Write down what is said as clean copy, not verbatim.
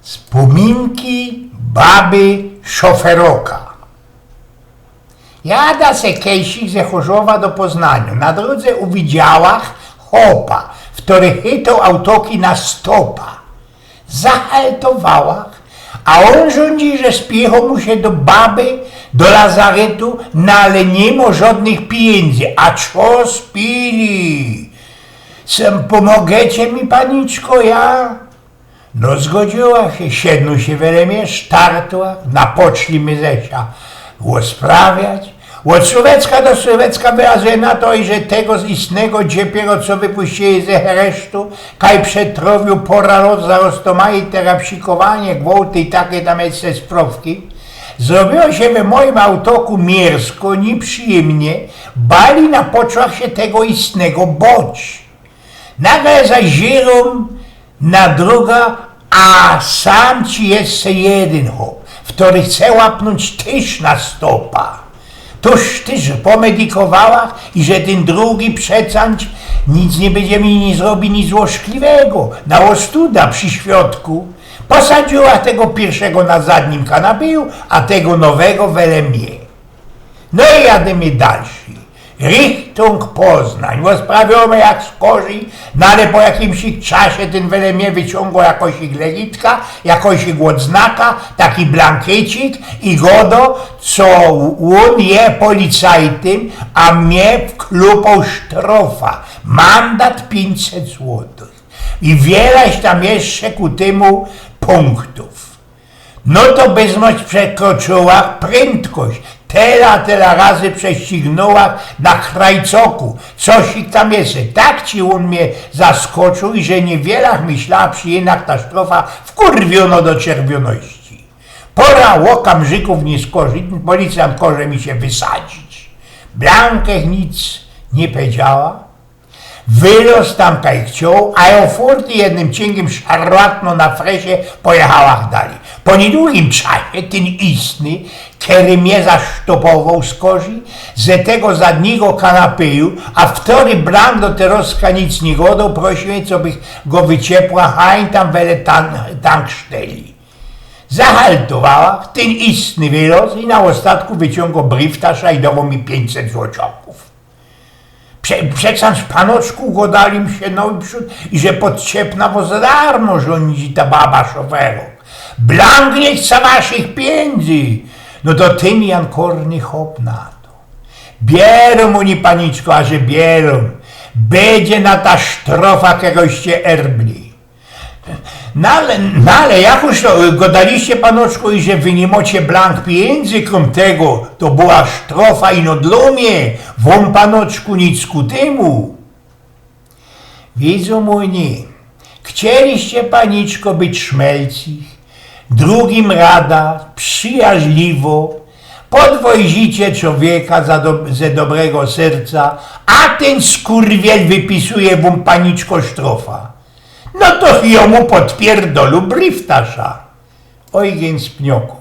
Wspominki baby szoferoka. Jada se kejsik ze Chorzowa do Poznania. Na drodze uwidziałach chopa, który chytał autoki na stopa. Zahaltowałach, a on rządzi, że spiechał mu się do baby, do lazaretu, no ale nie ma żadnych pieniędzy. A co spili? Pomogecie mi, paniczko, ja? No zgodziła się, siednu się welemie, sztartła, napoczli my zesia usprawiać. Od Słowecka do Słowecka wyrazuje na to, że tego z istnego dziepiero, co wypuścili ze heresztu, kaj przetrowił pora zarostoma i terapsikowanie, gwałty i takie tam jeszcze sprawki, zrobiło się w moim autoku miersko, nieprzyjemnie, bali na poczłach się tego istnego boć. Nagle zajrzałem na druga, a sam ci jeszcze jeden hop, który chce łapnąć tyż na stopa. Toż ty, że pomedikowała i że ten drugi przecanć nic nie będzie mi nie zrobi nic złośliwego. Na ostuda przy świadku posadziła tego pierwszego na zadnim kanapiju, a tego nowego wele mnie. No i jademy dalszy. Richtung Poznań, rozprawiamy jak z kozi, no ale po jakimś czasie ten wele mnie wyciągał jakoś legitka, jakoś odznaka, taki blankiecik i godo, co on je policajtym, a mnie wklupał sztrofa, mandat 500 złotych i wieleś tam jeszcze ku temu punktów. No to bezmoć przekroczyła prędkość. Tyle razy prześcignęła na krajcoku. Coś ich tam jest. Tak ci on mnie zaskoczył i że niewiele myślała przy jednak ta sztrofa wkurwiono do czerwoności. Pora łokamżyków nie skożyć, policjant każe mi się wysadzić. Blankech nic nie powiedziała. Wyrost tam kaj chciał, a ja furty jednym cięgiem szarlatno na fresie pojechała dalej. Po niedługim czasie ten istny, który mnie zasztopował z kozi, ze tego zadniego kanapiju, a wtory blank do teroska nic nie godał, prosił, co bych go wyciepła, hań tam wele tanksteli. Zahaltowała, ten istny wyrost i na ostatku wyciągał briftasza i dawał mi 500 złocioków. Przecież panoczku godali mi się naprzód i że podciepna, bo za darmo rządzi ta baba szoferok. Blank nie chce waszych pieniędzy. No to ten Jan Korny hop na to. Bierą mu nie paniczko, a że bierą. Będzie na ta sztrofa kogoście erbli. No ale jak już to godaliście panoczku i że wy nie macie blank pieniędzy krom tego, to była sztrofa i no dla mnie, wam panoczku nic ku temu. Widzą mój nie, chcieliście paniczko być szmelcich, drugim rada, przyjaźliwo, podwozicie człowieka ze dobrego serca, a ten skurwiel wypisuje wam paniczko sztrofa. No to jemu podpierdolu briftasza. Oj, więc pnioku.